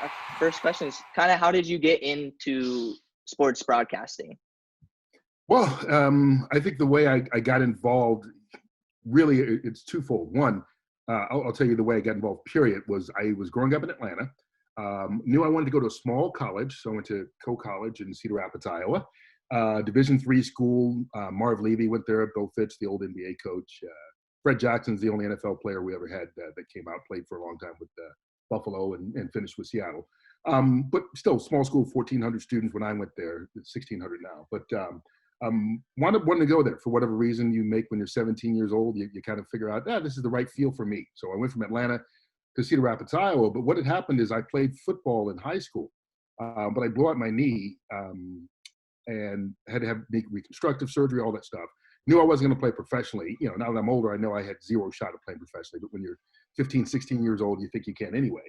our first question is kind of how did you get into sports broadcasting? Well, I think the way I got involved, really, it's twofold. One, I'll tell you the way I got involved, period, was I was growing up in Atlanta, knew I wanted to go to a small college, so I went to Coe College in Cedar Rapids, Iowa. Division III school, Marv Levy went there, Bill Fitch, the old NBA coach. Fred Jackson's the only NFL player we ever had that came out, played for a long time with Buffalo and finished with Seattle. But still, small school, 1,400 students when I went there, 1,600 now. But wanted to go there for whatever reason you make when you're 17 years old. You kind of figure out, this is the right feel for me. So I went from Atlanta to Cedar Rapids, Iowa. But what had happened is I played football in high school, but I blew out my knee and had to have reconstructive surgery, all that stuff. Knew I wasn't going to play professionally. You know, now that I'm older, I know I had zero shot at playing professionally. But when you're 15, 16 years old, you think you can anyway.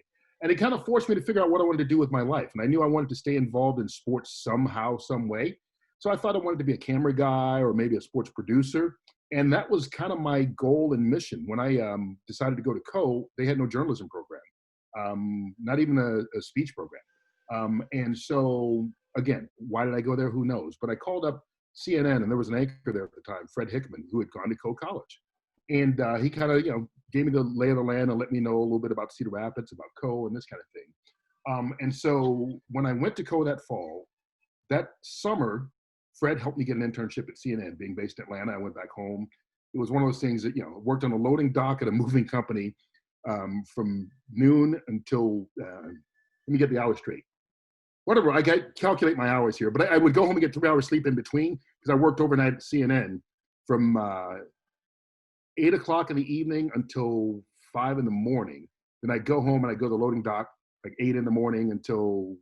And it kind of forced me to figure out what I wanted to do with my life. And I knew I wanted to stay involved in sports somehow, some way. So I thought I wanted to be a camera guy or maybe a sports producer. And that was kind of my goal and mission. When I decided to go to Coe, they had no journalism program, not even a speech program. And so, again, why did I go there? Who knows? But I called up CNN, and there was an anchor there at the time, Fred Hickman, who had gone to Coe College. And he kind of, gave me the lay of the land and let me know a little bit about Cedar Rapids, about Coe, and this kind of thing. And so when I went to Coe that fall, that summer, Fred helped me get an internship at CNN, being based in Atlanta. I went back home. It was one of those things that, worked on a loading dock at a moving company from noon until, let me get the hours straight. Whatever, I calculate my hours here, but I would go home and get 3 hours sleep in between because I worked overnight at CNN from 8 o'clock in the evening until 5 in the morning. Then I'd go home and I'd go to the loading dock like 8 in the morning until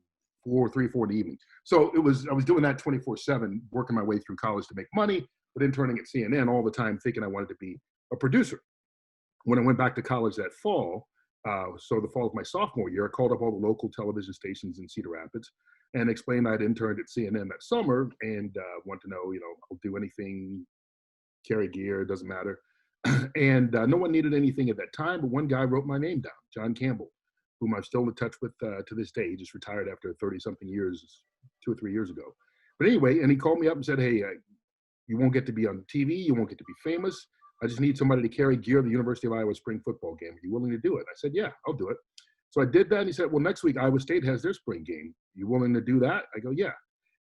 4 in the evening. So I was doing that 24/7, working my way through college to make money, but interning at CNN all the time, thinking I wanted to be a producer. When I went back to college that fall, so the fall of my sophomore year, I called up all the local television stations in Cedar Rapids and explained I'd interned at CNN that summer and want to know, I'll do anything, carry gear, doesn't matter. And no one needed anything at that time, but one guy wrote my name down, John Campbell, whom I'm still in touch with to this day. He just retired after 30-something years, 2 or 3 years ago. But anyway, and he called me up and said, hey, you won't get to be on TV, you won't get to be famous. I just need somebody to carry gear at the University of Iowa spring football game. Are you willing to do it? I said, yeah, I'll do it. So I did that, and he said, well, next week Iowa State has their spring game. You willing to do that? I go, yeah.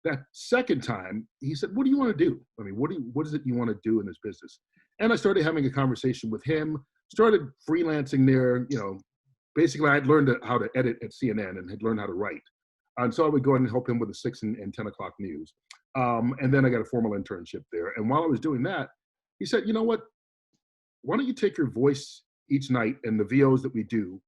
That second time, he said, what do you want to do? I mean, what is it you want to do in this business? And I started having a conversation with him, started freelancing there. Basically, I'd learned how to edit at CNN and had learned how to write. And so I would go in and help him with the 6 and 10 o'clock news. And then I got a formal internship there. And while I was doing that, he said, you know what? Why don't you take your voice each night and the VOs that we do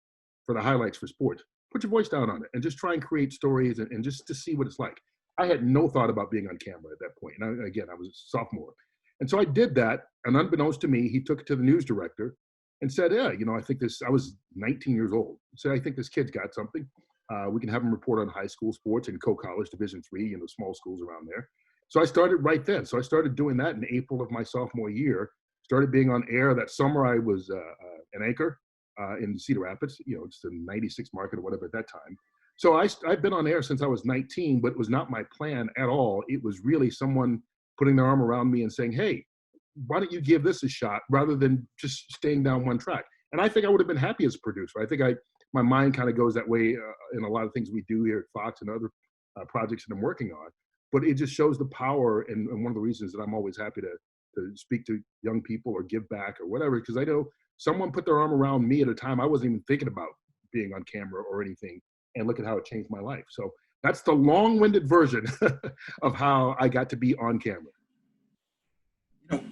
for the highlights for sports, put your voice down on it and just try and create stories and just to see what it's like. I had no thought about being on camera at that point. And I was a sophomore. And so I did that. And unbeknownst to me, he took it to the news director and said, yeah, I think I was 19 years old. He said, I think this kid's got something. We can have him report on high school sports in Coe College, Division III, small schools around there. So I started right then. So I started doing that in April of my sophomore year, started being on air. That summer I was an anchor in Cedar Rapids. It's the 96 market or whatever at that time. So I've been on air since I was 19, but it was not my plan at all. It was really someone putting their arm around me and saying, hey, why don't you give this a shot rather than just staying down one track? And I think I would have been happy as a producer. I think my mind kind of goes that way in a lot of things we do here at Fox and other projects that I'm working on. But it just shows the power and one of the reasons that I'm always happy to speak to young people or give back or whatever, because I know someone put their arm around me at a time I wasn't even thinking about being on camera or anything. And look at how it changed my life. So that's the long-winded version of how I got to be on camera.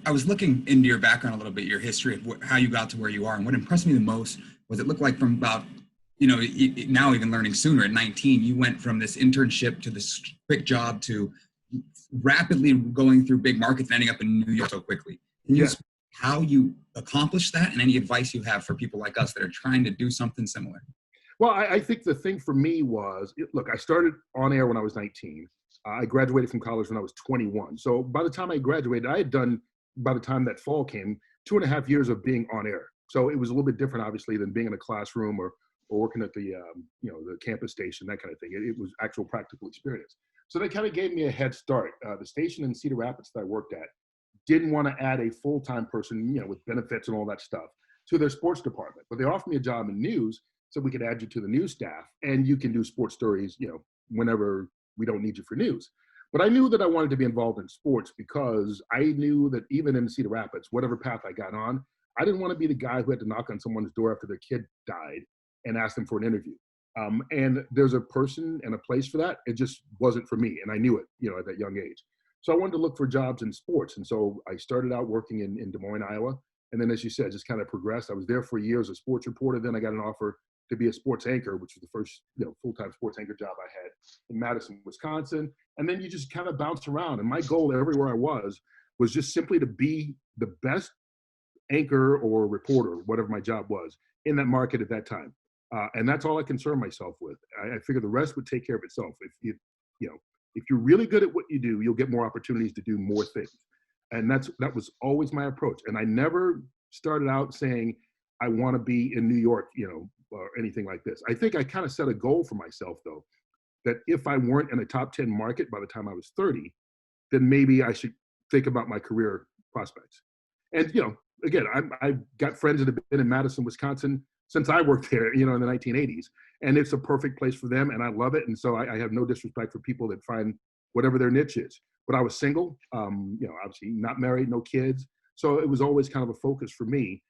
I was looking into your background a little bit, your history of how you got to where you are. And what impressed me the most was it looked like from about, now even learning sooner at 19, you went from this internship to this quick job to rapidly going through big markets and ending up in New York so quickly. Can you explain how you accomplished that and any advice you have for people like us that are trying to do something similar? Well, I think the thing for me was, look, I started on air when I was 19. I graduated from college when I was 21. So by the time I graduated, I had done, by the time that fall came, 2.5 years of being on air. So it was a little bit different, obviously, than being in a classroom or or working at the the campus station, that kind of thing. It was actual practical experience. So that kind of gave me a head start. The station in Cedar Rapids that I worked at didn't want to add a full-time person, with benefits and all that stuff, to their sports department. But they offered me a job in news, so we could add you to the news staff, and you can do sports stories, whenever we don't need you for news. But I knew that I wanted to be involved in sports because I knew that even in Cedar Rapids, whatever path I got on, I didn't want to be the guy who had to knock on someone's door after their kid died and ask them for an interview. And there's a person and a place for that. It just wasn't for me. And I knew it, at that young age. So I wanted to look for jobs in sports. And so I started out working in Des Moines, Iowa. And then, as you said, just kind of progressed. I was there for a year as a sports reporter. Then I got an offer to be a sports anchor, which was the first, full-time sports anchor job I had in Madison, Wisconsin. And then you just kind of bounce around. And my goal everywhere I was just simply to be the best anchor or reporter, whatever my job was, in that market at that time. And that's all I concerned myself with. I figured the rest would take care of itself. If you're really good at what you do, you'll get more opportunities to do more things. And that was always my approach. And I never started out saying, I want to be in New York, or anything like this. I think I kind of set a goal for myself, though, that if I weren't in a top 10 market by the time I was 30, then maybe I should think about my career prospects. And, again, I've got friends that have been in Madison, Wisconsin since I worked there, in the 1980s. And it's a perfect place for them, and I love it. And so I have no disrespect for people that find whatever their niche is. But I was single, obviously not married, no kids. So it was always kind of a focus for me.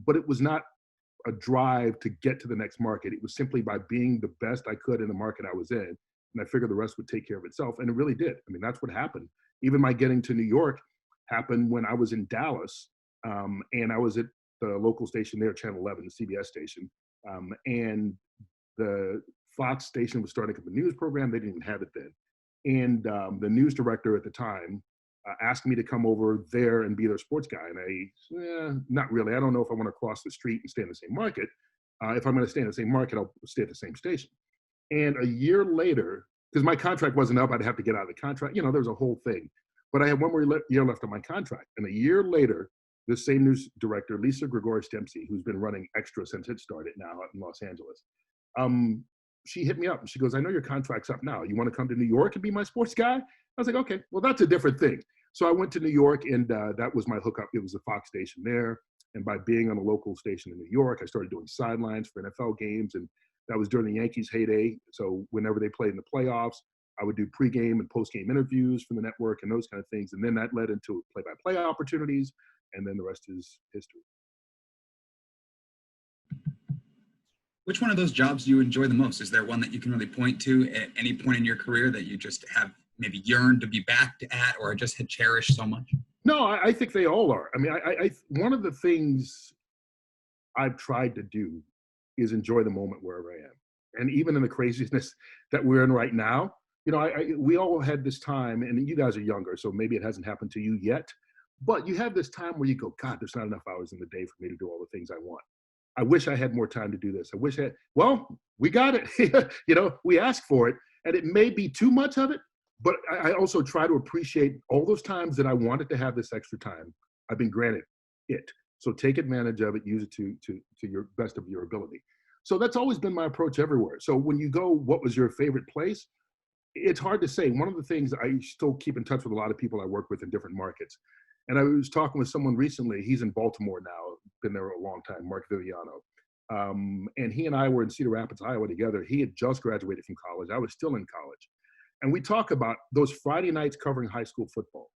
But it was not a drive to get to the next market. It was simply by being the best I could in the market I was in. And I figured the rest would take care of itself. And it really did. I mean, that's what happened. Even my getting to New York happened when I was in Dallas. And I was at the local station there, Channel 11, the CBS station. And the Fox station was starting up a news program. They didn't even have it then. And the news director at the time asked me to come over there and be their sports guy. And not really. I don't know if I want to cross the street and stay in the same market. If I'm going to stay in the same market, I'll stay at the same station. And a year later, because my contract wasn't up, I'd have to get out of the contract. There was a whole thing. But I had one more year left on my contract. And a year later, this same news director, Lisa Gregorius-Dempsey, who's been running Extra since it started now out in Los Angeles, she hit me up and she goes, I know your contract's up now. You want to come to New York and be my sports guy? I was like, okay, well, that's a different thing. So I went to New York, and that was my hookup. It was a Fox station there. And by being on a local station in New York, I started doing sidelines for NFL games. And that was during the Yankees' heyday. So whenever they played in the playoffs, I would do pregame and postgame interviews from the network and those kind of things. And then that led into play-by-play opportunities. And then the rest is history. Which one of those jobs do you enjoy the most? Is there one that you can really point to at any point in your career that you just have maybe yearned to be back at or just had cherished so much? No, I think they all are. I mean, I one of the things I've tried to do is enjoy the moment wherever I am. And even in the craziness that we're in right now, we all had this time, and you guys are younger, so maybe it hasn't happened to you yet, but you have this time where you go, God, there's not enough hours in the day for me to do all the things I want. I wish I had more time to do this. I wish well, we got it. We asked for it, and it may be too much of it, but I also try to appreciate all those times that I wanted to have this extra time. I've been granted it. So take advantage of it, use it to your best of your ability. So that's always been my approach everywhere. So when you go, what was your favorite place? It's hard to say. One of the things, I still keep in touch with a lot of people I work with in different markets. And I was talking with someone recently. He's in Baltimore now, been there a long time, Mark Viviano. And he and I were in Cedar Rapids, Iowa together. He had just graduated from college. I was still in college. And we talk about those Friday nights covering high school football.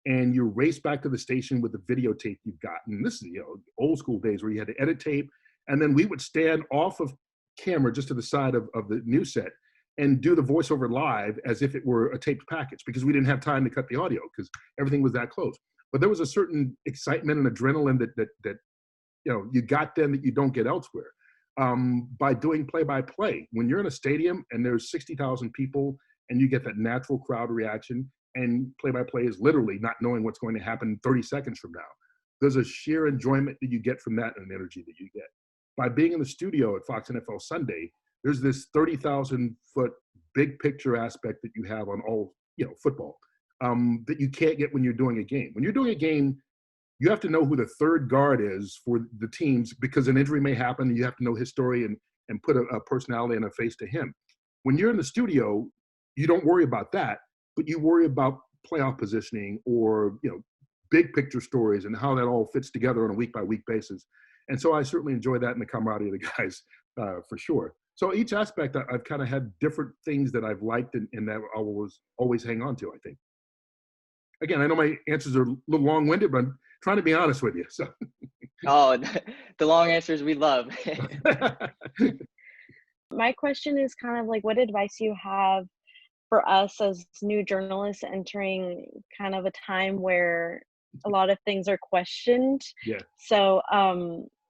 And you race back to the station with the videotape you've gotten. And this is, old school days where you had to edit tape. And then we would stand off of camera just to the side of the news set and do the voiceover live as if it were a taped package, because we didn't have time to cut the audio because everything was that close. But there was a certain excitement and adrenaline that you got then that you don't get elsewhere. By doing play-by-play, when you're in a stadium and there's 60,000 people and you get that natural crowd reaction, and play-by-play is literally not knowing what's going to happen 30 seconds from now. There's a sheer enjoyment that you get from that and an energy that you get. By being in the studio at Fox NFL Sunday, there's this 30,000-foot big picture aspect that you have on all football that you can't get when you're doing a game. When you're doing a game, you have to know who the third guard is for the teams because an injury may happen and you have to know his story. And and put a personality and a face to him. When you're in the studio, you don't worry about that, but you worry about playoff positioning or, big picture stories and how that all fits together on a week by week basis. And so I certainly enjoy that in the camaraderie of the guys, for sure. So each aspect, I've kind of had different things that I've liked and that I will always hang on to, I think. Again, I know my answers are a little long-winded, but I'm trying to be honest with you. So. Oh, the long answers we love. My question is kind of like, what advice you have for us as new journalists entering kind of a time where a lot of things are questioned. Yeah. So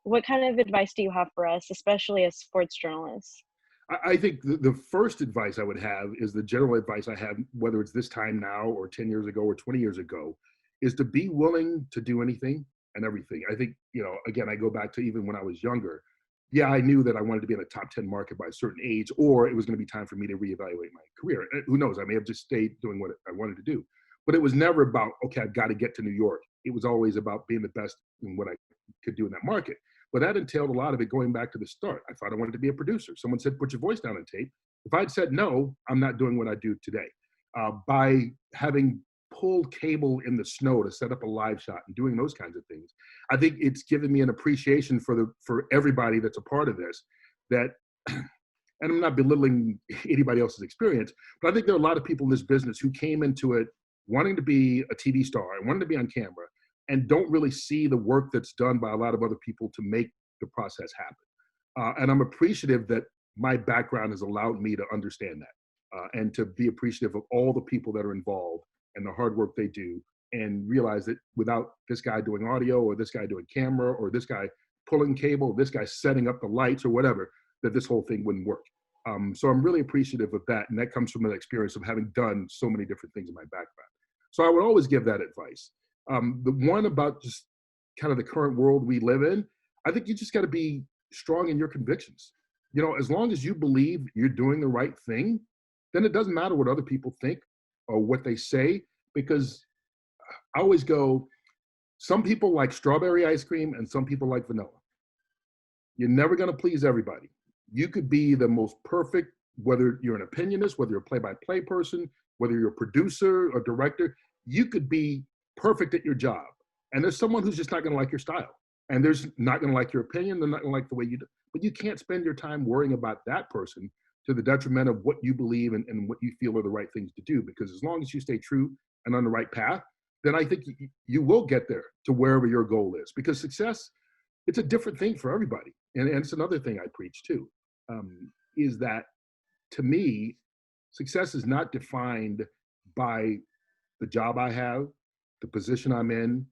what kind of advice do you have for us, especially as sports journalists? I think the first advice I would have is the general advice I have, whether it's this time now or 10 years ago or 20 years ago, is to be willing to do anything and everything. I think, again, I go back to even when I was younger. Yeah, I knew that I wanted to be in a top 10 market by a certain age, or it was going to be time for me to reevaluate my career. Who knows? I may have just stayed doing what I wanted to do. But it was never about, okay, I've got to get to New York. It was always about being the best in what I could do in that market. But that entailed a lot of it going back to the start. I thought I wanted to be a producer. Someone said, put your voice down on tape. If I'd said no, I'm not doing what I do today. By having pulled cable in the snow to set up a live shot and doing those kinds of things, I think it's given me an appreciation for everybody that's a part of this. That, and I'm not belittling anybody else's experience, but I think there are a lot of people in this business who came into it wanting to be a TV star and wanting to be on camera, and don't really see the work that's done by a lot of other people to make the process happen. And I'm appreciative that my background has allowed me to understand that and to be appreciative of all the people that are involved and the hard work they do, and realize that without this guy doing audio or this guy doing camera or this guy pulling cable, this guy setting up the lights or whatever, that this whole thing wouldn't work. So I'm really appreciative of that. And that comes from an experience of having done so many different things in my background. So I would always give that advice. The one about just kind of the current world we live in, I think you just got to be strong in your convictions. As long as you believe you're doing the right thing, then it doesn't matter what other people think or what they say, because I always go, some people like strawberry ice cream and some people like vanilla. You're never going to please everybody. You could be the most perfect, whether you're an opinionist, whether you're a play-by-play person, whether you're a producer or director, you could be perfect at your job. And there's someone who's just not going to like your style. And there's not going to like your opinion. They're not going to like the way you do. But you can't spend your time worrying about that person to the detriment of what you believe and what you feel are the right things to do. Because as long as you stay true and on the right path, then I think you will get there to wherever your goal is. Because success, it's a different thing for everybody. And it's another thing I preach too, is that to me, success is not defined by the job I have, the position I'm in,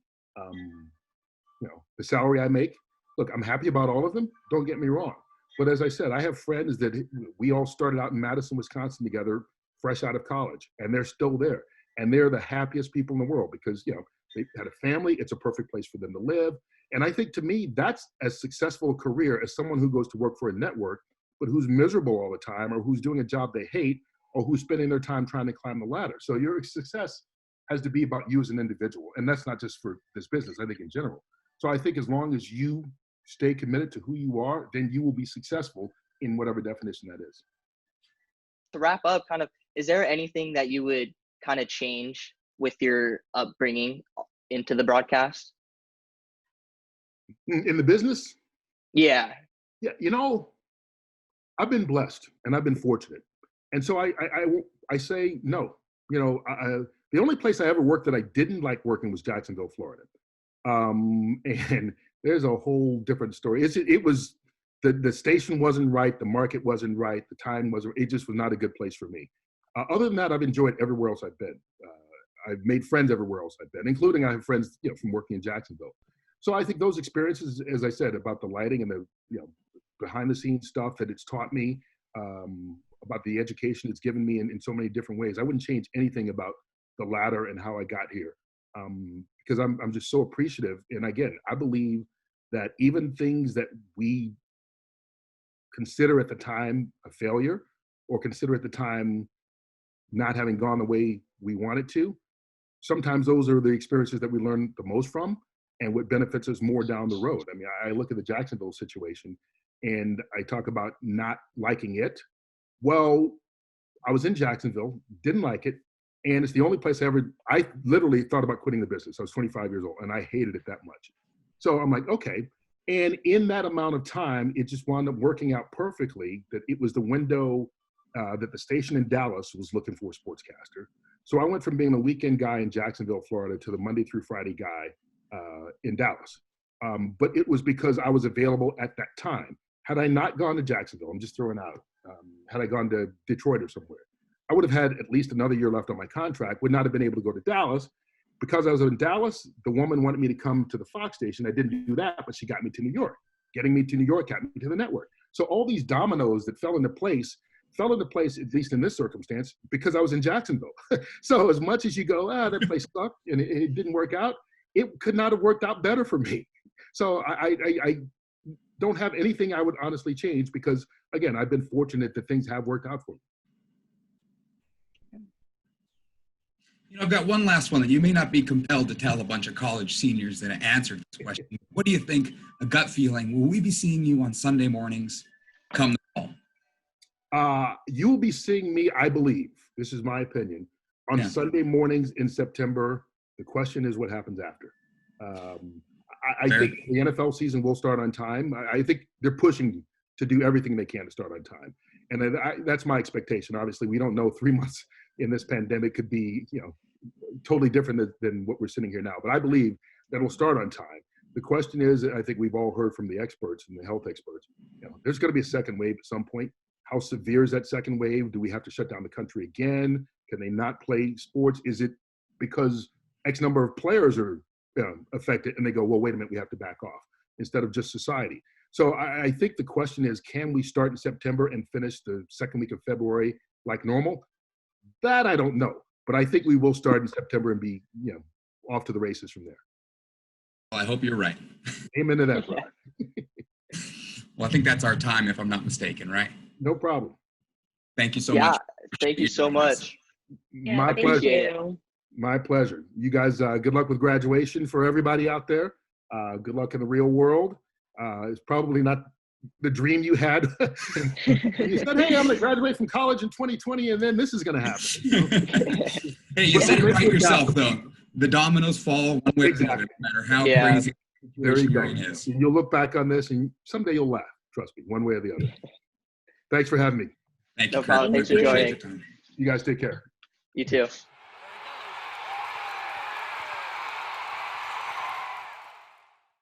the salary I make. Look, I'm happy about all of them. Don't get me wrong. But as I said, I have friends that we all started out in Madison, Wisconsin together, fresh out of college, and they're still there. And they're the happiest people in the world because, they had a family. It's a perfect place for them to live. And I think to me, that's as successful a career as someone who goes to work for a network, but who's miserable all the time, or who's doing a job they hate, or who's spending their time trying to climb the ladder. So your success has to be about you as an individual. And that's not just for this business, I think in general. So I think as long as you stay committed to who you are, then you will be successful in whatever definition that is. To wrap up, is there anything that you would kind of change with your upbringing into the broadcast? In the business? Yeah. Yeah, I've been blessed and I've been fortunate. And so I say no. The only place I ever worked that I didn't like working was Jacksonville, Florida. And there's a whole different story. It was the station wasn't right, the market wasn't right, the time wasn't. It just was not a good place for me. Other than that, I've enjoyed everywhere else I've been. I've made friends everywhere else I've been, including I have friends from working in Jacksonville. So I think those experiences, as I said, about the lighting and the behind the scenes stuff that it's taught me, about the education it's given me in so many different ways. I wouldn't change anything about the ladder and how I got here, because I'm just so appreciative. And again, I believe that even things that we consider at the time a failure, or consider at the time not having gone the way we want it to, sometimes those are the experiences that we learn the most from and what benefits us more down the road. I mean, I look at the Jacksonville situation, And I talk about not liking it. Well, I was in Jacksonville, didn't like it. And it's the only place I literally thought about quitting the business. I was 25 years old and I hated it that much. So I'm like, okay. And in that amount of time, it just wound up working out perfectly that it was the window that the station in Dallas was looking for a sportscaster. So I went from being a weekend guy in Jacksonville, Florida, to the Monday through Friday guy in Dallas. But it was because I was available at that time. Had I not gone to Jacksonville, I'm just throwing out, had I gone to Detroit or somewhere, I would have had at least another year left on my contract, would not have been able to go to Dallas. Because I was in Dallas, the woman wanted me to come to the Fox station. I didn't do that, but she got me to New York. Getting me to New York got me to the network. So all these dominoes that fell into place, at least in this circumstance, because I was in Jacksonville. So as much as you go, that place sucked and it didn't work out, it could not have worked out better for me. So I don't have anything I would honestly change because, again, I've been fortunate that things have worked out for me. You know, I've got one last one that you may not be compelled to tell a bunch of college seniors that answered this question. What do you think, a gut feeling, will we be seeing you on Sunday mornings come the fall? You will be seeing me, I believe, this is my opinion, on Sunday mornings in September. The question is what happens after. I think the NFL season will start on time. I think they're pushing to do everything they can to start on time. And that's my expectation. Obviously, we don't know 3 months in this pandemic could be, totally different than what we're sitting here now. But I believe that will start on time. The question is, I think we've all heard from the experts and the health experts, there's going to be a second wave at some point. How severe is that second wave? Do we have to shut down the country again? Can they not play sports? Is it because X number of players are affected and they go, well, wait a minute, we have to back off instead of just society? So I think the question is, can we start in September and finish the second week of February like normal? That I don't know, but I think we will start in September and be, off to the races from there. Well, I hope you're right. Amen to that, brother. Well, I think that's our time, if I'm not mistaken, right? No problem. Thank you so much. Thank you so much. My pleasure. You. My pleasure. You guys, good luck with graduation for everybody out there. Good luck in the real world. It's probably not the dream you had. You said, hey, I'm going to graduate from college in 2020, and then this is going to happen. Hey, you said it right yourself, though. The dominoes fall one way or the other, no matter how crazy there you go. is. You'll look back on this, and someday you'll laugh. Trust me, one way or the other. Thanks for having me. Thank you, No problem. Curt. Thanks for joining. You guys take care. You too.